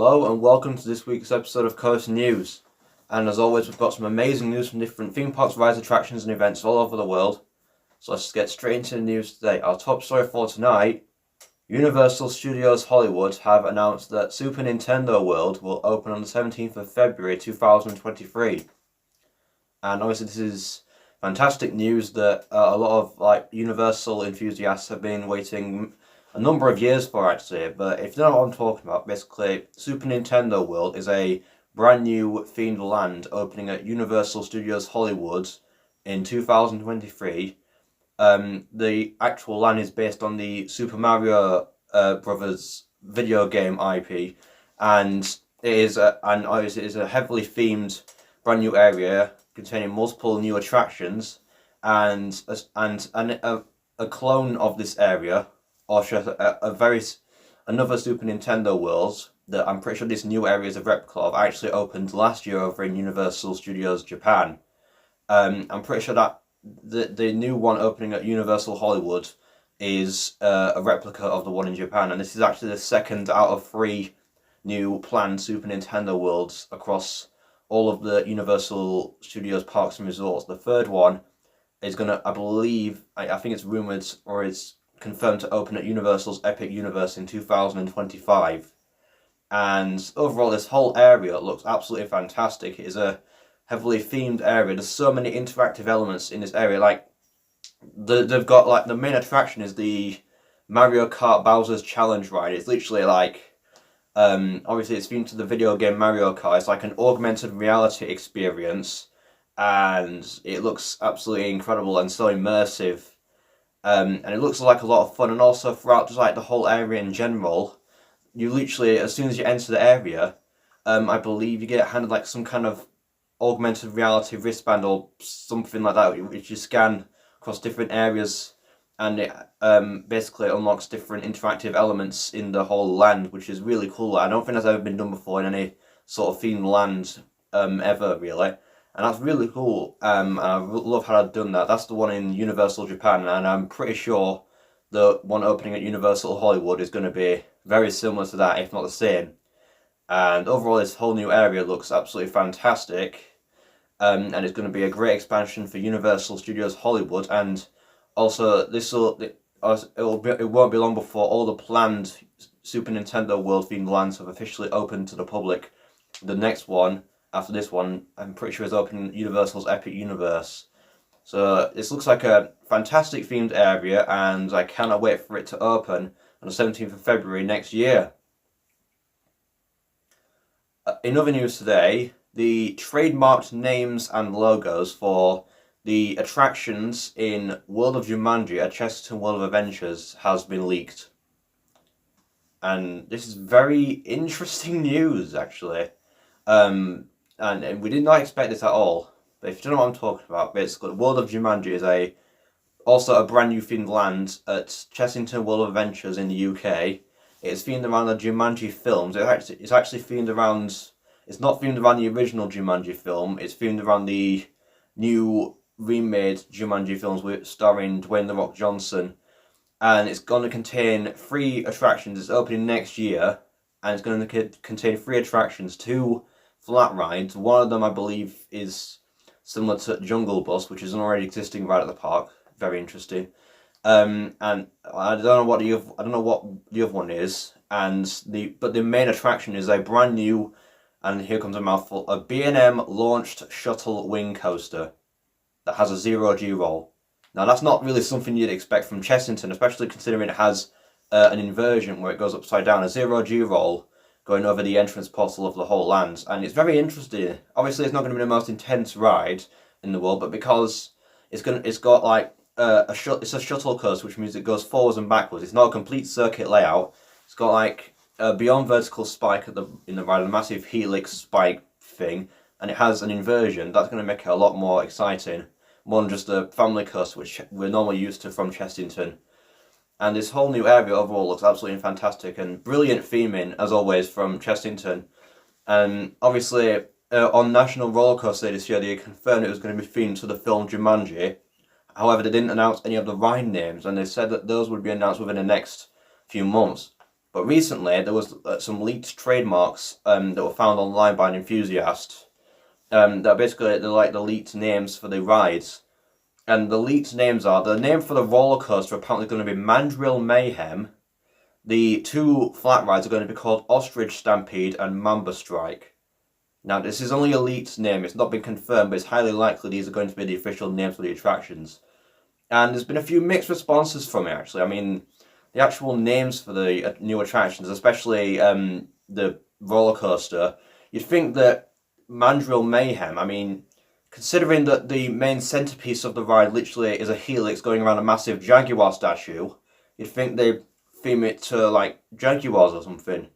Hello and welcome to this week's episode of Coast News. And as always, we've got some amazing news from different theme parks, rides, attractions and events all over the world. So let's get straight into the news today. Our top story for tonight, Universal Studios Hollywood have announced that Super Nintendo World will open on the 17th of February 2023. And obviously this is fantastic news that a lot of Universal enthusiasts have been waiting a number of years for, actually. But if you don't know what I'm talking about, basically Super Nintendo World is a brand new themed land opening at Universal Studios Hollywood in 2023. The actual land is based on the Super Mario Brothers video game IP, and obviously it is a heavily themed brand new area containing multiple new attractions and a clone of this area, or another Super Nintendo World that I'm pretty sure this new area is a replica of, actually opened last year over in Universal Studios Japan. I'm pretty sure that the new one opening at Universal Hollywood is a replica of the one in Japan, and this is actually the second out of 3 new planned Super Nintendo Worlds across all of the Universal Studios parks and resorts. The third one is gonna, I believe, I think it's rumored or it's confirmed to open at Universal's Epic Universe in 2025. And overall, this whole area looks absolutely fantastic. It is a heavily themed area. There's so many interactive elements in this area. Like they've got the main attraction is the Mario Kart Bowser's Challenge ride. It's literally obviously it's themed to the video game Mario Kart. It's like an augmented reality experience, and it looks absolutely incredible and so immersive. And it looks like a lot of fun, and also throughout just the whole area in general, you literally, as soon as you enter the area, I believe you get handed some kind of augmented reality wristband or something like that, which you scan across different areas, and it basically unlocks different interactive elements in the whole land, which is really cool. I don't think that's ever been done before in any sort of themed land ever, really. And that's really cool, and I love how they've done that. That's the one in Universal Japan, and I'm pretty sure the one opening at Universal Hollywood is going to be very similar to that, if not the same. And overall, this whole new area looks absolutely fantastic, and it's going to be a great expansion for Universal Studios Hollywood. And also, it won't be long before all the planned Super Nintendo World themed lands have officially opened to the public. The next one after this one, I'm pretty sure, is opening Universal's Epic Universe. So this looks like a fantastic themed area, and I cannot wait for it to open on the 17th of February next year. In other news today, the trademarked names and logos for the attractions in World of Jumanji at Chessington World of Adventures has been leaked. And this is very interesting news, actually. And we did not expect this at all. But if you don't know what I'm talking about, basically, World of Jumanji is also a brand new themed land at Chessington World of Adventures in the UK. It's themed around the Jumanji films. It's actually themed around. It's not themed around the original Jumanji film. It's themed around the new remade Jumanji films starring Dwayne "The Rock" Johnson. And it's going to contain 3 attractions. It's opening next year, and it's going to contain 3 attractions, 2 flat rides. One of them, I believe, is similar to Jungle Bus, which is an already existing ride at the park. Very interesting. And I don't know what the other one is. But the main attraction is a brand new, and here comes a mouthful, a B&M launched shuttle wing coaster that has a 0G roll. Now that's not really something you'd expect from Chessington, especially considering it has an inversion where it goes upside down. A 0G roll going over the entrance portal of the whole land, and it's very interesting. Obviously, it's not going to be the most intense ride in the world, but because it's got it's a shuttle coaster, which means it goes forwards and backwards. It's not a complete circuit layout. It's got a beyond vertical spike in the ride, a massive helix spike thing, and it has an inversion. That's going to make it a lot more exciting, more than just a family coaster, which we're normally used to from Chessington. And this whole new area overall looks absolutely fantastic, and brilliant theming, as always, from Chessington. And obviously, on National Roller Coaster Day this year, they confirmed it was going to be themed to the film Jumanji. However, they didn't announce any of the ride names, and they said that those would be announced within the next few months. But recently, there was some leaked trademarks that were found online by an enthusiast. That basically they're like the leaked names for the rides. And the leaked names are, the name for the roller coaster apparently going to be Mandrill Mayhem. The two flat rides are going to be called Ostrich Stampede and Mamba Strike. Now, this is only a leaked name, it's not been confirmed, but it's highly likely these are going to be the official names for the attractions. And there's been a few mixed responses from it, actually. I mean, the actual names for the new attractions, especially the roller coaster, you'd think that Mandrill Mayhem, I mean, considering that the main centerpiece of the ride literally is a helix going around a massive jaguar statue, you'd think they'd theme it to, like, jaguars or something.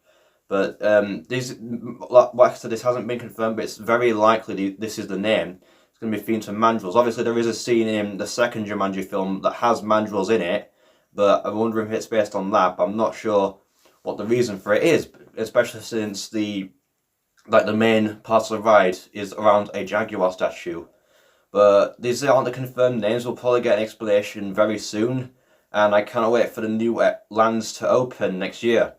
But like I said, this hasn't been confirmed, but it's very likely this is the name. It's going to be themed to mandrills. Obviously, there is a scene in the second Jumanji film that has mandrills in it, but I'm wondering if it's based on that, but I'm not sure what the reason for it is, especially since the main part of the ride is around a jaguar statue. But these aren't the confirmed names. We'll probably get an explanation very soon, and I cannot wait for the new lands to open next year.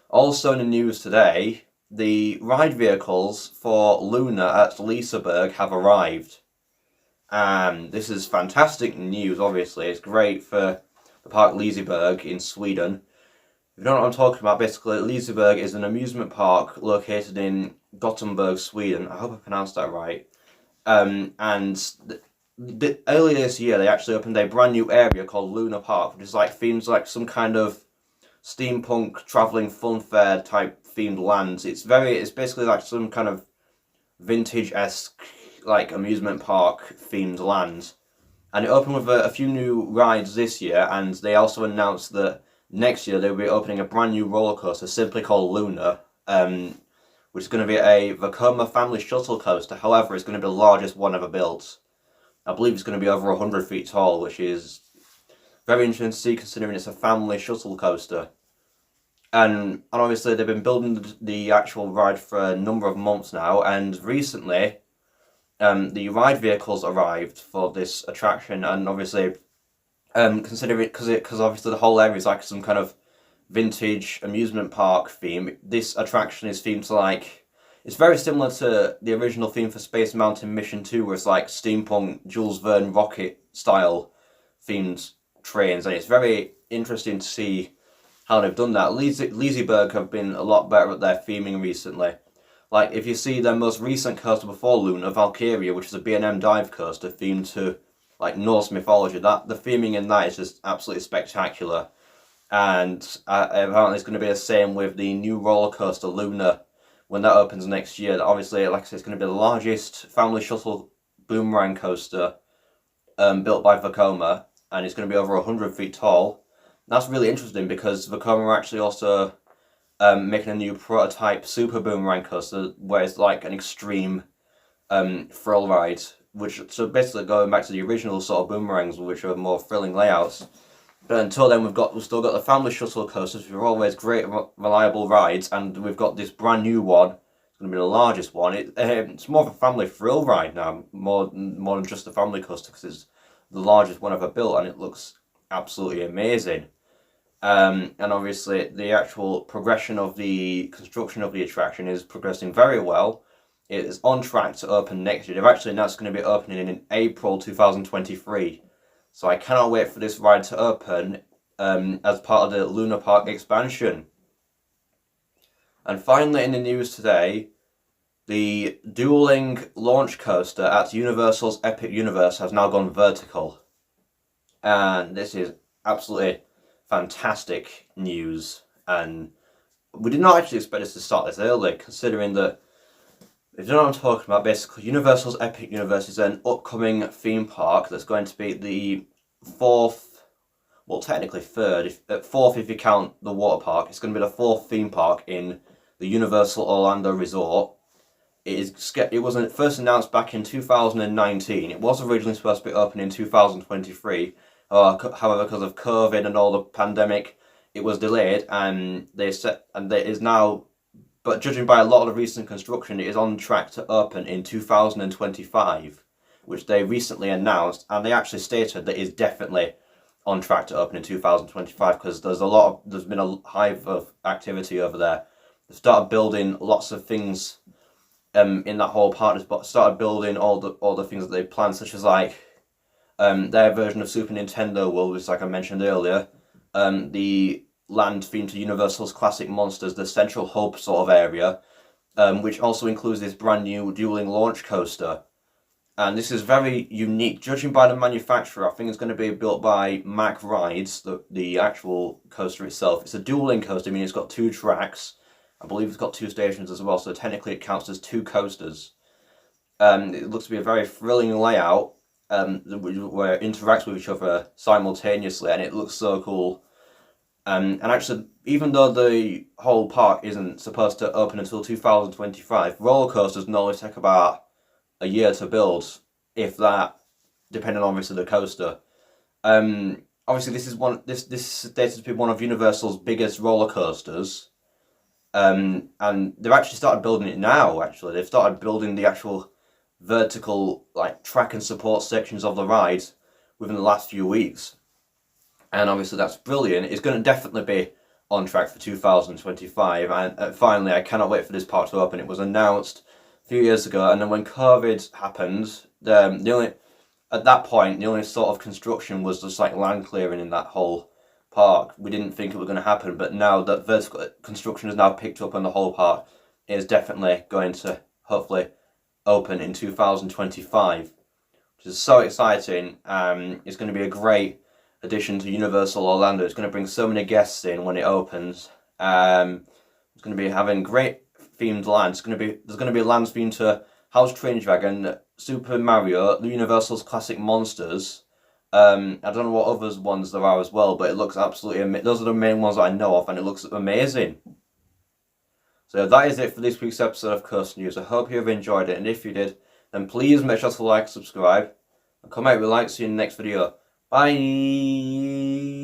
Also in the news today, the ride vehicles for Luna at Liseberg have arrived. And this is fantastic news, obviously. It's great for the park Liseberg in Sweden. If you don't know what I'm talking about, basically, Liseberg is an amusement park located in Gothenburg, Sweden. I hope I pronounced that right. And earlier this year, they actually opened a brand new area called Luna Park, which is like themes like some kind of steampunk travelling fun fair type themed lands. It's basically like some kind of vintage-esque like amusement park themed land. And it opened with a few new rides this year, and they also announced that next year they'll be opening a brand new roller coaster simply called Luna, which is going to be a Vekoma family shuttle coaster. However, it's going to be the largest one ever built. I believe it's going to be over 100 feet tall, which is very interesting to see considering it's a family shuttle coaster. And obviously they've been building the actual ride for a number of months now, and recently the ride vehicles arrived for this attraction, and obviously considering because obviously the whole area is like some kind of vintage amusement park theme, this attraction is themed to like, it's very similar to the original theme for Space Mountain Mission 2, where it's like steampunk Jules Verne rocket style themed trains, and it's very interesting to see how they've done that. Liseberg have been a lot better at their theming recently. Like, if you see their most recent coaster before Luna, Valkyria, which is a B&M dive coaster themed to like Norse mythology, the theming in that is just absolutely spectacular. And apparently it's going to be the same with the new roller coaster Luna when that opens next year. Obviously, like I said, it's going to be the largest family shuttle boomerang coaster built by Vekoma, and it's going to be over 100 feet tall. That's really interesting because Vekoma are actually also making a new prototype super boomerang coaster where it's like an extreme thrill ride, so basically going back to the original sort of boomerangs, which are more thrilling layouts. But until then, we've still got the family shuttle coasters, which are always great, reliable rides, and we've got this brand new one. It's going to be the largest one. It's more of a family thrill ride now, more than just a family coaster, because it's the largest one ever built, and it looks absolutely amazing. And obviously, the actual progression of the construction of the attraction is progressing very well. It is on track to open next year. They've actually announced it's going to be opening in April 2023. So I cannot wait for this ride to open as part of the Luna Park expansion. And finally in the news today, the Duelling Launch Coaster at Universal's Epic Universe has now gone vertical. And this is absolutely fantastic news. And we did not actually expect us to start this early, considering that, if you don't know what I'm talking about, basically Universal's Epic Universe is an upcoming theme park that's going to be the fourth, well technically third, fourth if you count the water park. It's going to be the fourth theme park in the Universal Orlando Resort. It was first announced back in 2019. It was originally supposed to be open in 2023. However, because of COVID and all the pandemic, it was delayed, and it is now, but judging by a lot of the recent construction, it is on track to open in 2025, which they recently announced, and they actually stated that it is definitely on track to open in 2025 because there's been a hive of activity over there. They've started building lots of things in that whole park. They've started building all the things that they planned, such as like their version of Super Nintendo World, which, like I mentioned earlier, the land themed to Universal's classic monsters, the central hub sort of area, which also includes this brand new Duelling Launch Coaster. And this is very unique. Judging by the manufacturer, I think it's going to be built by Mack Rides, the actual coaster itself. It's a dueling coaster, meaning it's got 2 tracks. I believe it's got 2 stations as well, so technically it counts as 2 coasters. It looks to be a very thrilling layout where it interacts with each other simultaneously, and it looks so cool. And actually, even though the whole park isn't supposed to open until 2025, roller coasters normally take about a year to build, if that, depending on obviously the coaster. Obviously, this is stated to be one of Universal's biggest roller coasters, and they've actually started building it now. Actually, they've started building the actual vertical like track and support sections of the ride within the last few weeks, and obviously that's brilliant. It's going to definitely be on track for 2025, and finally, I cannot wait for this park to open. It was announced few years ago, and then when COVID happened, at that point the only sort of construction was just like land clearing in that whole park. We didn't think it was going to happen, but now that vertical construction has now picked up on the whole park, it is definitely going to hopefully open in 2025, which is so exciting. It's going to be a great addition to Universal Orlando. It's going to bring so many guests in when it opens. It's going to be having great themed lands. There's going to be lands themed to House Train Dragon, Super Mario, Universal's classic monsters. I don't know what other ones there are as well, but it looks absolutely those are the main ones that I know of, and it looks amazing. So that is it for this week's episode of Coast News. I hope you have enjoyed it, and if you did, then please make sure to like, subscribe, and comment with a like. See you in the next video. Bye.